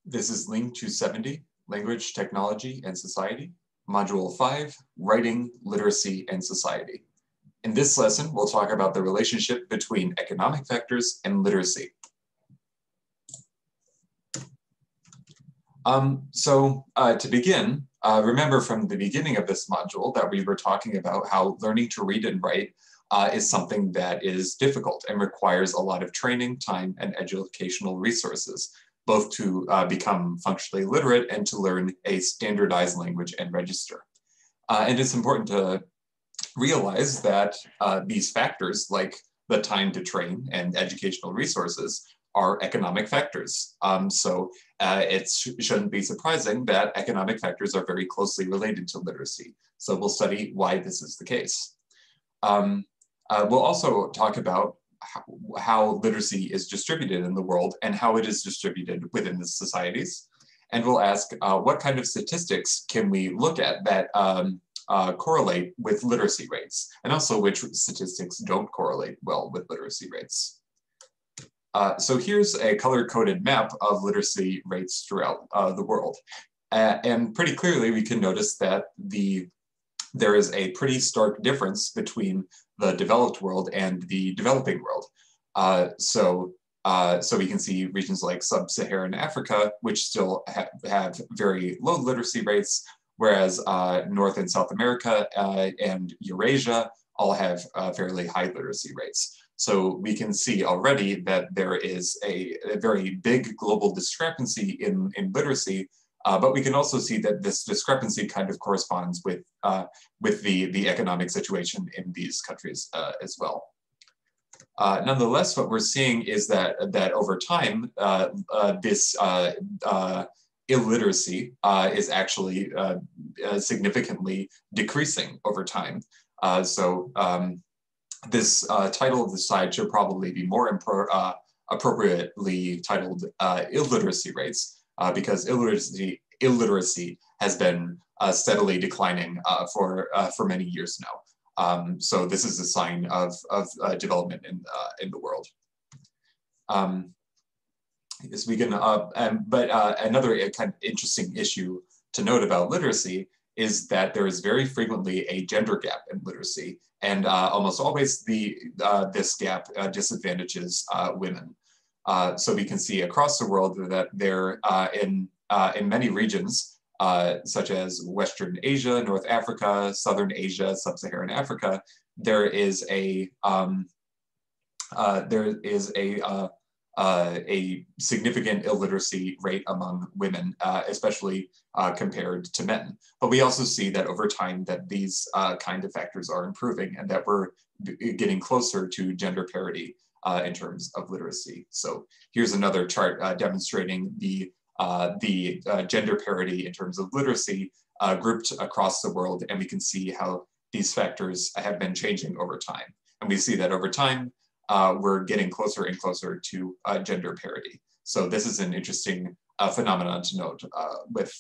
This is LING 270, Language, Technology, and Society, Module 5, Writing, Literacy, and Society. In this lesson, we'll talk about the relationship between economic factors and literacy. To begin, remember from the beginning of this module that we were talking about how learning to read and write is something that is difficult and requires a lot of training, time, and educational resources, both to become functionally literate and to learn a standardized language and register. And it's important to realize that these factors, like the time to train and educational resources, are economic factors. It shouldn't be surprising that economic factors are very closely related to literacy. So we'll study why this is the case. We'll also talk about how literacy is distributed in the world and how it is distributed within the societies. And we'll ask what kind of statistics can we look at that correlate with literacy rates, and also which statistics don't correlate well with literacy rates. So here's a color-coded map of literacy rates throughout the world. And pretty clearly we can notice that there is a pretty stark difference between the developed world and the developing world. So we can see regions like sub-Saharan Africa, which still have very low literacy rates, whereas North and South America and Eurasia all have fairly high literacy rates. So we can see already that there is a very big global discrepancy in literacy, but we can also see that this discrepancy kind of corresponds with the economic situation in these countries as well. Nonetheless, what we're seeing is that over time, this illiteracy is actually significantly decreasing over time. This title of the slide should probably be more appropriately titled illiteracy rates, because illiteracy has been steadily declining for many years now. So this is a sign of development in the world. Yes, we can, but another kind of interesting issue to note about literacy is that there is very frequently a gender gap in literacy, and almost always this gap disadvantages women. So we can see across the world that there, in many regions, such as Western Asia, North Africa, Southern Asia, Sub-Saharan Africa, there is a significant illiteracy rate among women, especially compared to men. But we also see that over time that these kind of factors are improving and that we're getting closer to gender parity in terms of literacy. So here's another chart demonstrating the gender parity in terms of literacy grouped across the world, and we can see how these factors have been changing over time. And we see that over time, we're getting closer and closer to gender parity. So this is an interesting phenomenon to note with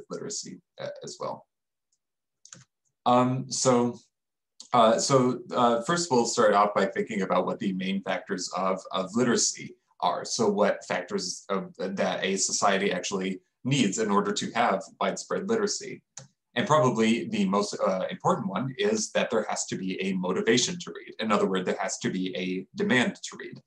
literacy as well. First we'll start out by thinking about what the main factors of literacy are. So what factors that a society actually needs in order to have widespread literacy. And probably the most important one is that there has to be a motivation to read. In other words, there has to be a demand to read.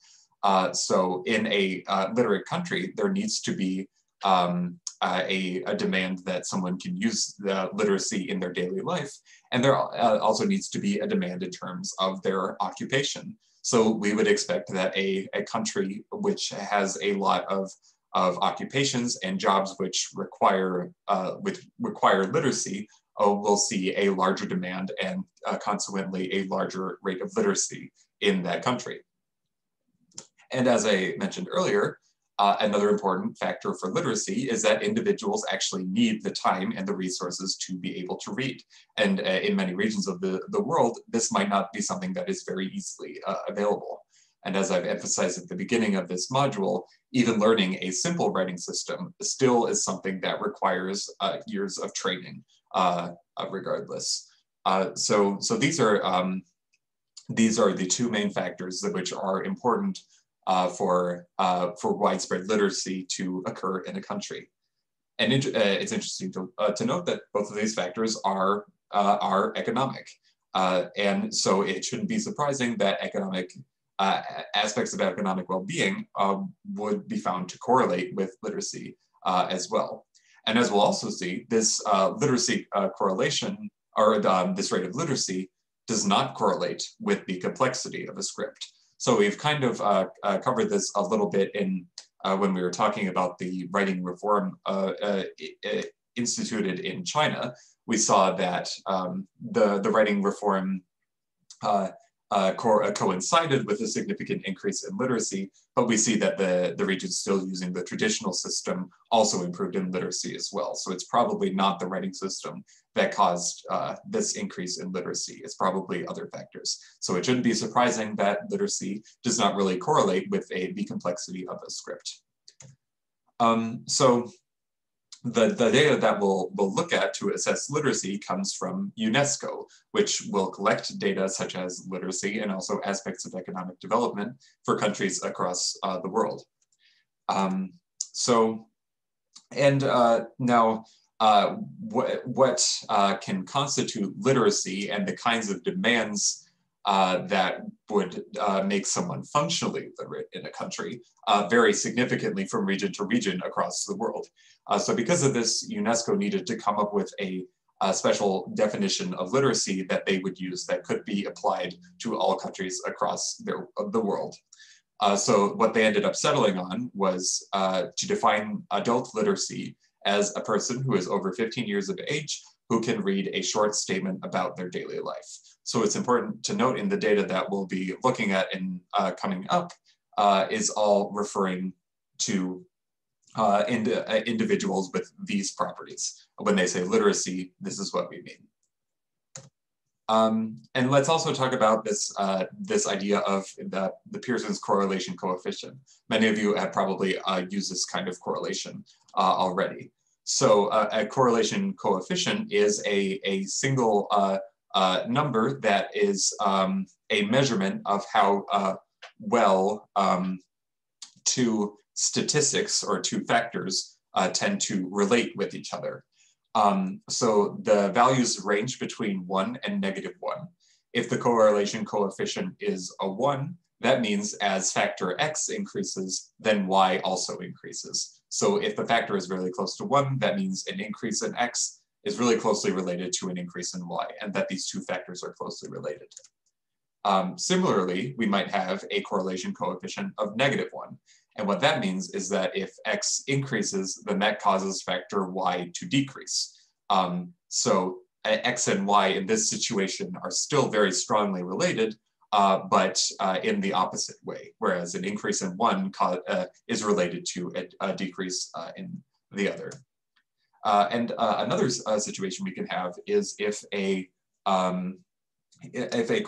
So in a literate country, there needs to be a demand that someone can use the literacy in their daily life. And there also needs to be a demand in terms of their occupation. So we would expect that a country which has a lot of occupations and jobs which require literacy will see a larger demand and consequently a larger rate of literacy in that country. And as I mentioned earlier, another important factor for literacy is that individuals actually need the time and the resources to be able to read. And in many regions of the world, this might not be something that is very easily available. And as I've emphasized at the beginning of this module, even learning a simple writing system still is something that requires years of training, regardless. So these are the two main factors which are important for widespread literacy to occur in a country. And it's interesting to note that both of these factors are economic. And so it shouldn't be surprising that economic aspects of economic well-being would be found to correlate with literacy as well. And as we'll also see, this literacy correlation, or this rate of literacy, does not correlate with the complexity of a script. So we've kind of covered this a little bit in when we were talking about the writing reform instituted in China. We saw that the writing reform coincided with a significant increase in literacy, but we see that the regions still using the traditional system also improved in literacy as well. So it's probably not the writing system that caused this increase in literacy. It's probably other factors. So it shouldn't be surprising that literacy does not really correlate with the complexity of a script. So the data that we'll look at to assess literacy comes from UNESCO, which will collect data such as literacy and also aspects of economic development for countries across the world. Now, what can constitute literacy and the kinds of demands that would make someone functionally literate in a country vary significantly from region to region across the world. So because of this, UNESCO needed to come up with a special definition of literacy that they would use that could be applied to all countries across the world. So what they ended up settling on was to define adult literacy as a person who is over 15 years of age who can read a short statement about their daily life. So it's important to note in the data that we'll be looking at in coming up is all referring to individuals with these properties. When they say literacy, this is what we mean. And let's also talk about this, this idea of the Pearson's correlation coefficient. Many of you have probably used this kind of correlation already. So a correlation coefficient is a single number that is a measurement of how well two statistics or two factors tend to relate with each other. So the values range between 1 and -1. If the correlation coefficient is a 1, that means as factor X increases, then Y also increases. So if the factor is really close to 1, that means an increase in X is really closely related to an increase in Y, and that these two factors are closely related. Similarly, we might have a correlation coefficient of -1. And what that means is that if X increases, then that causes factor Y to decrease. So X and Y in this situation are still very strongly related, but in the opposite way, whereas an increase in one is related to a decrease in the other. And another situation we can have is if a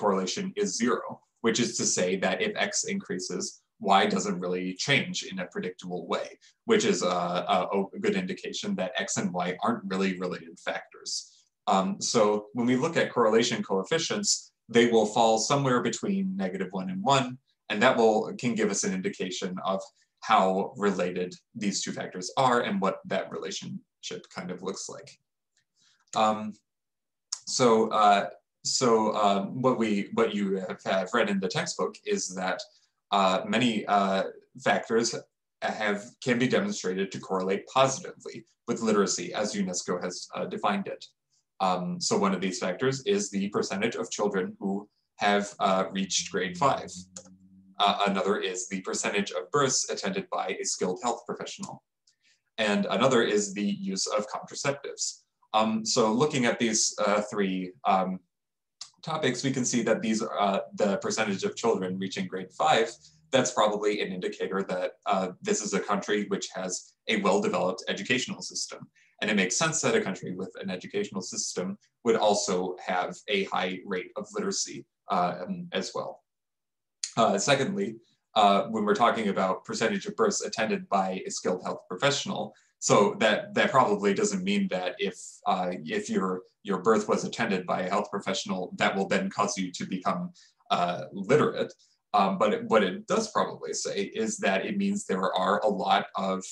correlation is 0, which is to say that if X increases, Y doesn't really change in a predictable way, which is a good indication that X and Y aren't really related factors. So when we look at correlation coefficients, they will fall somewhere between -1 and 1, and that can give us an indication of how related these two factors are and what that relationship kind of looks like. What you have read in the textbook is that many factors can be demonstrated to correlate positively with literacy as UNESCO has defined it. So one of these factors is the percentage of children who have reached grade 5. Another is the percentage of births attended by a skilled health professional. And another is the use of contraceptives. So looking at these three topics, we can see that these are the percentage of children reaching grade 5. That's probably an indicator that this is a country which has a well-developed educational system. And it makes sense that a country with an educational system would also have a high rate of literacy as well. Secondly, when we're talking about percentage of births attended by a skilled health professional, so that probably doesn't mean that if your birth was attended by a health professional, that will then cause you to become literate. But what it does probably say is that it means there are a lot of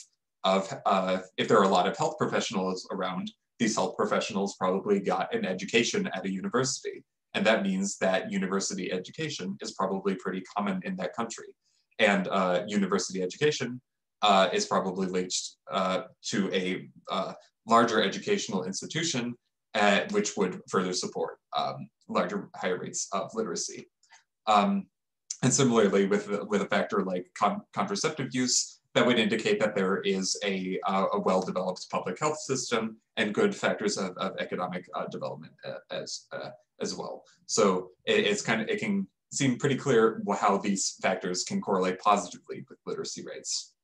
if there are a lot of health professionals around, these health professionals probably got an education at a university. And that means that university education is probably pretty common in that country. And university education is probably linked to a larger educational institution, which would further support higher rates of literacy. And similarly, with a factor like contraceptive use, that would indicate that there is a well-developed public health system and good factors of economic development as well. So it can seem pretty clear how these factors can correlate positively with literacy rates.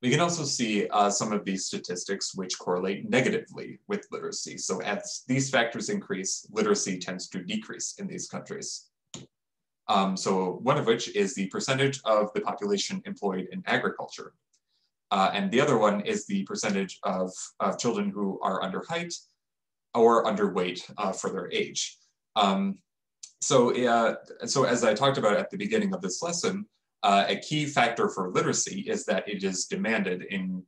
We can also see some of these statistics which correlate negatively with literacy. So as these factors increase, literacy tends to decrease in these countries. So one of which is the percentage of the population employed in agriculture. And the other one is the percentage of children who are under height or underweight for their age. So as I talked about at the beginning of this lesson, a key factor for literacy is that it is demanded in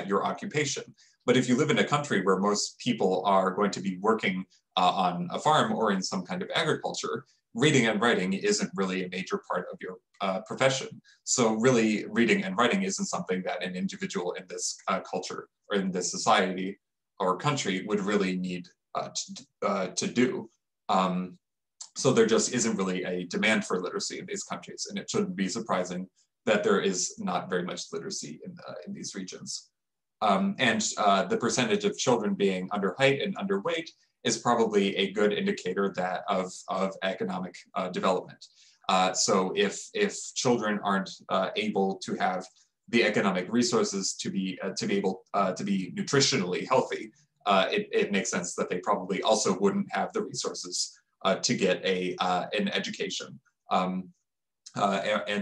your occupation. But if you live in a country where most people are going to be working on a farm or in some kind of agriculture, reading and writing isn't really a major part of your profession. So really, reading and writing isn't something that an individual in this culture or in this society or country would really need to do. So there just isn't really a demand for literacy in these countries, and it shouldn't be surprising that there is not very much literacy in these regions. And the percentage of children being under height and underweight is probably a good indicator that of economic development. So if children aren't able to have the economic resources to be able to be nutritionally healthy, it makes sense that they probably also wouldn't have the resources to get an education and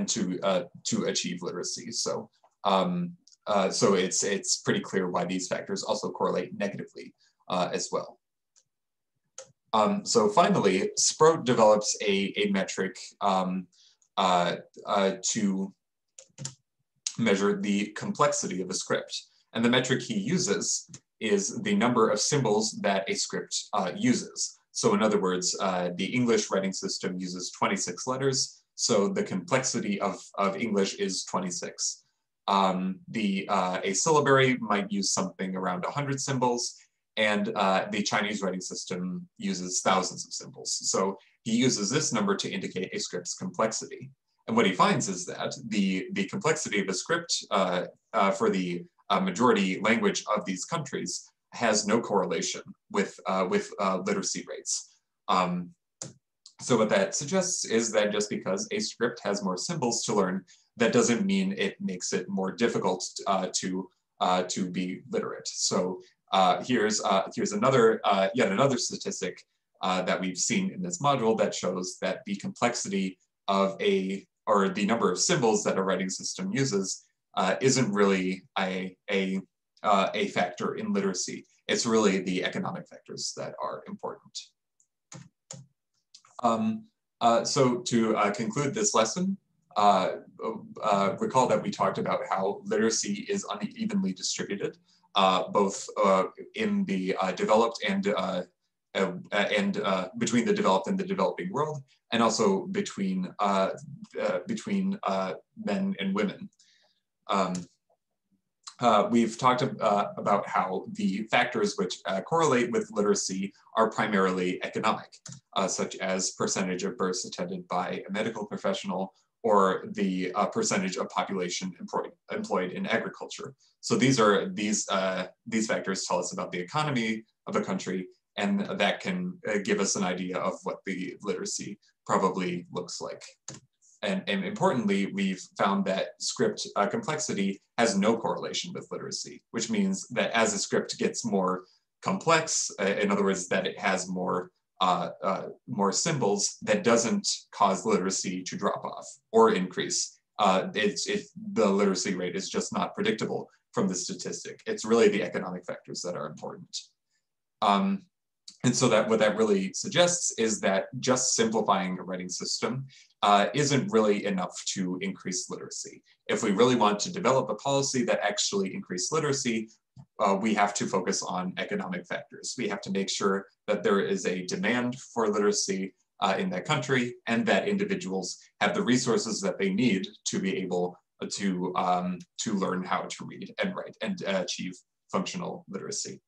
to achieve literacy. So so it's pretty clear why these factors also correlate negatively as well. So finally, Sproat develops a metric to measure the complexity of a script. And the metric he uses is the number of symbols that a script uses. So in other words, the English writing system uses 26 letters. So the complexity of English is 26. A syllabary might use something around 100 symbols, and the Chinese writing system uses thousands of symbols. So he uses this number to indicate a script's complexity. And what he finds is that the complexity of a script for the majority language of these countries has no correlation with literacy rates. So what that suggests is that just because a script has more symbols to learn, that doesn't mean it makes it more difficult to be literate. So here's another yet another statistic that we've seen in this module that shows that the complexity of or the number of symbols that a writing system uses isn't really a factor in literacy. It's really the economic factors that are important. So to conclude this lesson, recall that we talked about how literacy is unevenly distributed, both in the developed and between the developed and the developing world, and also between men and women. We've talked about how the factors which correlate with literacy are primarily economic, such as percentage of births attended by a medical professional or the percentage of population employed in agriculture. So these factors tell us about the economy of a country, and that can give us an idea of what the literacy probably looks like. And importantly, we've found that script complexity has no correlation with literacy, which means that as a script gets more complex, in other words, that it has more symbols, that doesn't cause literacy to drop off or increase. The literacy rate is just not predictable from the statistic. It's really the economic factors that are important. And so that what that really suggests is that just simplifying a writing system isn't really enough to increase literacy. If we really want to develop a policy that actually increases literacy, we have to focus on economic factors. We have to make sure that there is a demand for literacy in that country and that individuals have the resources that they need to be able to learn how to read and write and achieve functional literacy.